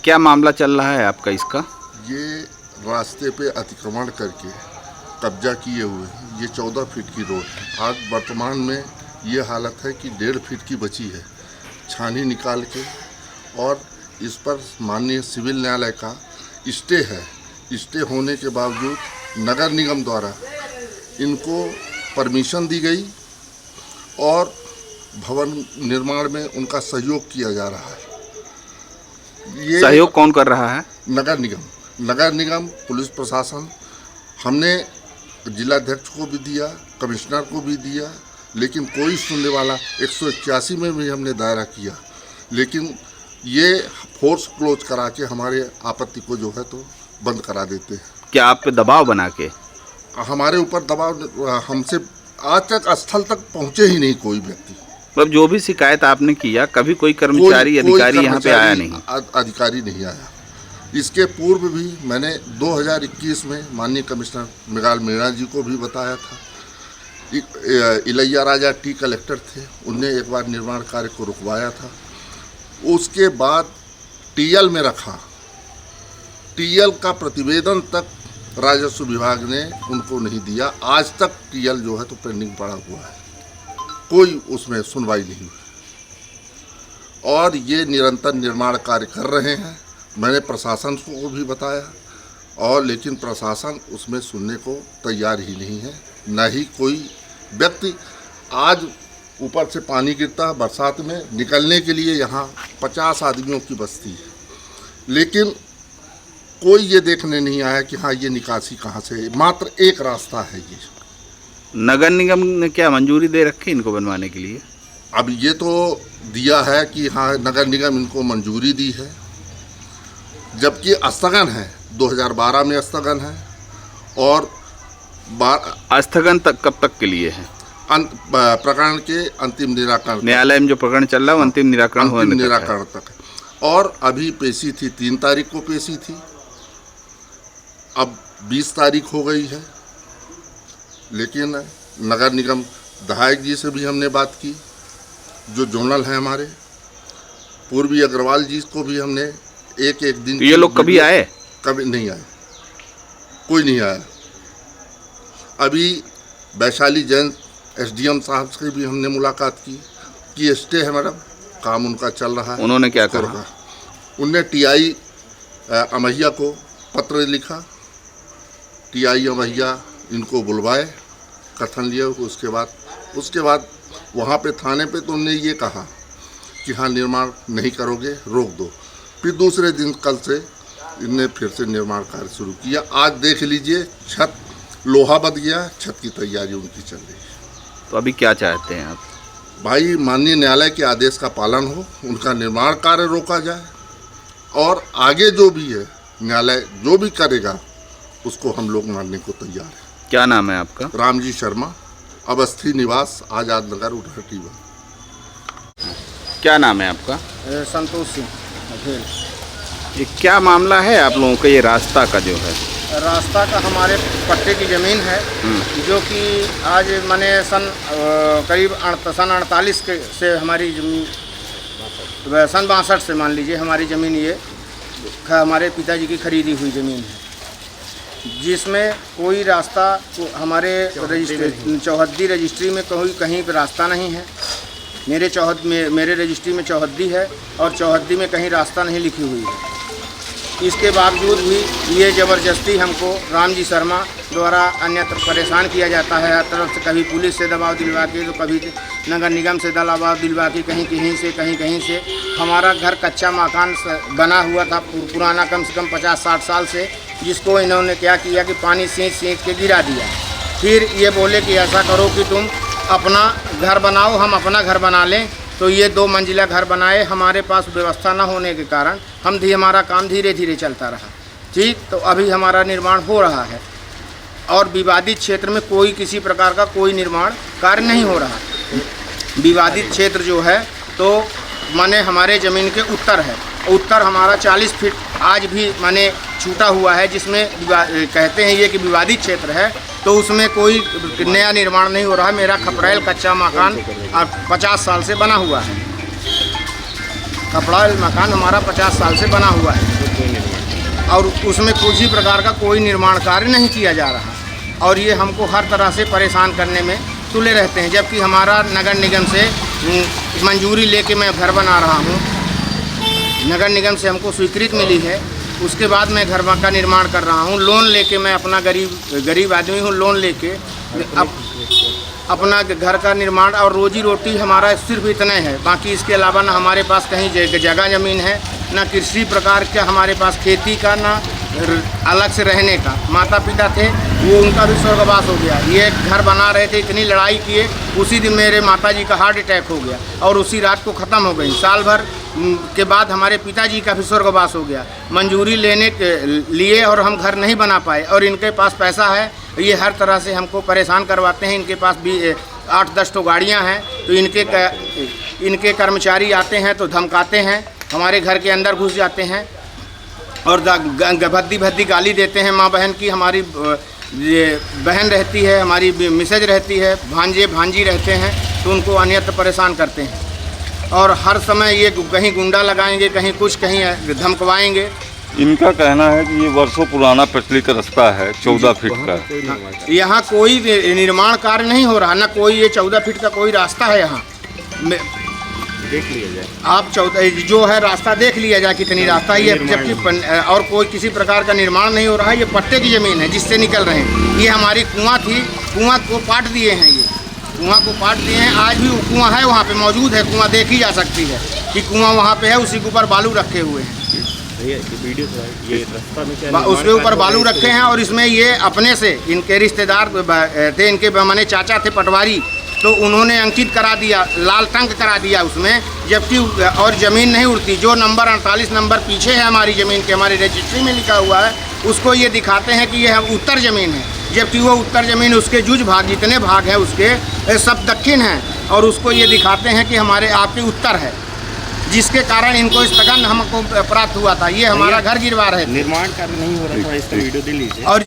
क्या मामला चल रहा है आपका इसका? ये रास्ते पे अतिक्रमण करके कब्जा किए हुए हैं। ये 14 फीट की रोड है। आज वर्तमान में ये हालत है कि 1.5 फीट की बची है। छानी निकाल के और इस पर माननीय सिविल न्यायालय का स्टे है। स्टे होने के बावजूद नगर निगम द्वारा इनको परमिशन दी गई और भवन निर्माण में उनका सहयोग किया जा रहा है। ये सहयोग कौन कर रहा है? नगर निगम, पुलिस प्रशासन। हमने जिलाध्यक्ष को भी दिया, कमिश्नर को भी दिया, लेकिन कोई सुनने वाला 181 में भी हमने दायरा किया, लेकिन ये फोर्स क्लोज करा के हमारे आपत्ति को जो है तो बंद करा देते हैं। क्या आप पे दबाव बना के? हमारे ऊपर दबाव, हमसे आज तक स्थल तक पहुंचे ही नहीं कोई व्यक्ति। मतलब जो भी शिकायत आपने किया, कभी कोई कर्मचारी अधिकारी यहाँ पे आया नहीं? अधिकारी नहीं आया। इसके पूर्व भी मैंने 2021 में माननीय कमिश्नर मृगाल मीणा जी को भी बताया था। इलैया राजा टी कलेक्टर थे, उनने एक बार निर्माण कार्य को रुकवाया था। उसके बाद टीएल में रखा, टीएल का प्रतिवेदन तक राजस्व विभाग ने उनको नहीं दिया। आज तक टीएल जो है तो पेंडिंग पड़ा हुआ है, कोई उसमें सुनवाई नहीं हुई और ये निरंतर निर्माण कार्य कर रहे हैं। मैंने प्रशासन को भी बताया और लेकिन प्रशासन उसमें सुनने को तैयार ही नहीं है, न ही कोई व्यक्ति। आज ऊपर से पानी गिरता है बरसात में, निकलने के लिए यहाँ 50 आदमियों की बस्ती है, लेकिन कोई ये देखने नहीं आया कि हाँ ये निकासी कहाँ से। मात्र एक रास्ता है ये। नगर निगम ने क्या मंजूरी दे रखी इनको बनवाने के लिए? अब ये तो दिया है कि हाँ नगर निगम इनको मंजूरी दी है, जबकि स्थगन है, 2012 में स्थगन है और स्थगन तक कब तक के लिए है? प्रकरण के अंतिम निराकरण, न्यायालय में जो प्रकरण चल रहा है वो अंतिम निराकरण तक है। और अभी पेशी थी 3 तारीख को पेशी थी, अब 20 तारीख हो गई है। लेकिन नगर निगम विधायक जी से भी हमने बात की, जो जोनल हैं हमारे, पूर्वी अग्रवाल जी को भी हमने एक दिन। ये लोग कभी आए? कभी नहीं आए, कोई नहीं आया। अभी वैशाली जैन एसडीएम साहब से भी हमने मुलाकात की कि स्टे है मैडम, काम उनका चल रहा है। उन्होंने क्या कहा? उनने टीआई अमैया को पत्र लिखा, टीआई अमैया इनको बुलवाए, कथन लिए। उसके बाद वहाँ पे थाने पे तो उन्होंने ये कहा कि हाँ निर्माण नहीं करोगे, रोक दो। फिर दूसरे दिन कल से इनने फिर से निर्माण कार्य शुरू किया। आज देख लीजिए छत लोहा बच गया, छत की तैयारी उनकी चल रही है। तो अभी क्या चाहते हैं आप? भाई माननीय न्यायालय के आदेश का पालन हो, उनका निर्माण कार्य रोका जाए और आगे जो भी है न्यायालय जो भी करेगा उसको हम लोग मानने को तैयार हैं। क्या नाम है आपका? रामजी शर्मा, अवस्थी निवास, आजाद नगर, उठहटीवा। क्या नाम है आपका? संतोष सिंह बघेल। ये क्या मामला है आप लोगों का? ये रास्ता का जो है, रास्ता का हमारे पट्टे की ज़मीन है, जो कि आज मैंने करीब सन 48 से हमारी ज़मीन, सन 62 से मान लीजिए हमारी ज़मीन ये हमारे पिताजी की खरीदी हुई ज़मीन है, जिसमें कोई रास्ता हमारे चौहद्दी रजिस्ट्री में कहीं पर रास्ता नहीं है। मेरे रजिस्ट्री में चौहद्दी है और चौहद्दी में कहीं रास्ता नहीं लिखी हुई है। इसके बावजूद भी ये ज़बरदस्ती हमको रामजी शर्मा द्वारा अन्यत्र परेशान किया जाता है। हर तरफ से कभी पुलिस से दबाव दिलवा के, तो कभी नगर निगम से दबाव दिलवा के, कहीं से। हमारा घर कच्चा मकान बना हुआ था पुराना, कम से कम 50-60 साल से, जिसको इन्होंने क्या किया कि पानी सींच के गिरा दिया। फिर ये बोले कि ऐसा करो कि तुम अपना घर बनाओ, हम अपना घर बना लें। तो ये 2 मंजिला घर बनाए। हमारे पास व्यवस्था न होने के कारण हमारा काम धीरे धीरे चलता रहा। ठीक, तो अभी हमारा निर्माण हो रहा है और विवादित क्षेत्र में कोई किसी प्रकार का कोई निर्माण कार्य नहीं हो रहा। विवादित क्षेत्र जो है तो माने हमारे ज़मीन के उत्तर है, उत्तर हमारा 40 फीट आज भी माने छूटा हुआ है, जिसमें कहते हैं ये कि विवादित क्षेत्र है, तो उसमें कोई नया निर्माण नहीं हो रहा है। मेरा खपरेल कच्चा मकान 50 साल से बना हुआ है। कपड़ा मकान हमारा 50 साल से बना हुआ है और उसमें किसी प्रकार का कोई निर्माण कार्य नहीं किया जा रहा और ये हमको हर तरह से परेशान करने में तुले रहते हैं। जबकि हमारा नगर निगम से मंजूरी लेके मैं घर बना रहा हूँ, नगर निगम से हमको स्वीकृति मिली है, उसके बाद मैं घर का निर्माण कर रहा हूँ। लोन लेके मैं अपना गरीब आदमी हूँ, लोन लेके अपना घर का निर्माण और रोजी रोटी हमारा सिर्फ इतना है। बाकी इसके अलावा ना हमारे पास कहीं जगह ज़मीन है, ना किसी प्रकार का हमारे पास खेती का, ना अलग से रहने का। माता पिता थे वो उनका भी स्वर्गवास हो गया। ये घर बना रहे थे, इतनी लड़ाई किए, उसी दिन मेरे माताजी का हार्ट अटैक हो गया और उसी रात को ख़त्म हो गई। साल भर के बाद हमारे पिताजी का भी स्वर्गवास हो गया। मंजूरी लेने के लिए और हम घर नहीं बना पाए और इनके पास पैसा है, ये हर तरह से हमको परेशान करवाते हैं। इनके पास भी 8-10 तो गाड़ियाँ हैं, तो इनके कर्मचारी आते हैं तो धमकाते हैं, हमारे घर के अंदर घुस जाते हैं और भद्दी गाली देते हैं। माँ बहन की हमारी ये बहन रहती है, हमारी मिसेज रहती है, भांजे भांजी रहते हैं, तो उनको अन्यत्र परेशान करते हैं और हर समय ये कहीं गुंडा लगाएंगे, कहीं कुछ, कहीं धमकवाएंगे। इनका कहना है कि ये वर्षों पुराना प्रचलित रास्ता है 14 फीट का। यहाँ कोई निर्माण कार्य नहीं हो रहा, ना कोई ये 14 फीट का कोई रास्ता है। यहाँ देख लिया जाए, आप 14 जो है रास्ता देख लिया जाए कितनी रास्ता है ये, जबकि और कोई किसी प्रकार का निर्माण नहीं हो रहा है। ये पट्टे की ज़मीन है जिससे निकल रहे हैं। ये हमारी कुआं थी, कुआं को पाट दिए हैं, ये कुआं को पाट दिए हैं। आज भी वो कुआं है, वहाँ पे मौजूद है, कुआं देखी जा सकती है कि कुआं वहाँ पे है, उसी के ऊपर बालू रखे हुए हैं। वीडियो ये रास्ता में क्या उसके ऊपर बालू रखे हैं और इसमें ये अपने से इनके रिश्तेदार थे, इनके माने चाचा थे पटवारी, तो उन्होंने अंकित करा दिया, लाल टंक करा दिया उसमें, जबकि और ज़मीन नहीं उड़ती। जो नंबर 48 नंबर पीछे है हमारी ज़मीन के, हमारी रजिस्ट्री में लिखा हुआ है, उसको ये दिखाते हैं कि ये उत्तर ज़मीन है, जबकि वो उत्तर ज़मीन उसके जुज भाग जितने भाग हैं उसके सब दक्षिण हैं और उसको ये दिखाते हैं कि हमारे आपके उत्तर है, जिसके कारण इनको स्थगन हमको प्राप्त हुआ था। ये हमारा घर गिरवा रहे थे, निर्माण कार्य नहीं हो रहा था, इसका वीडियो दे लीजिए। और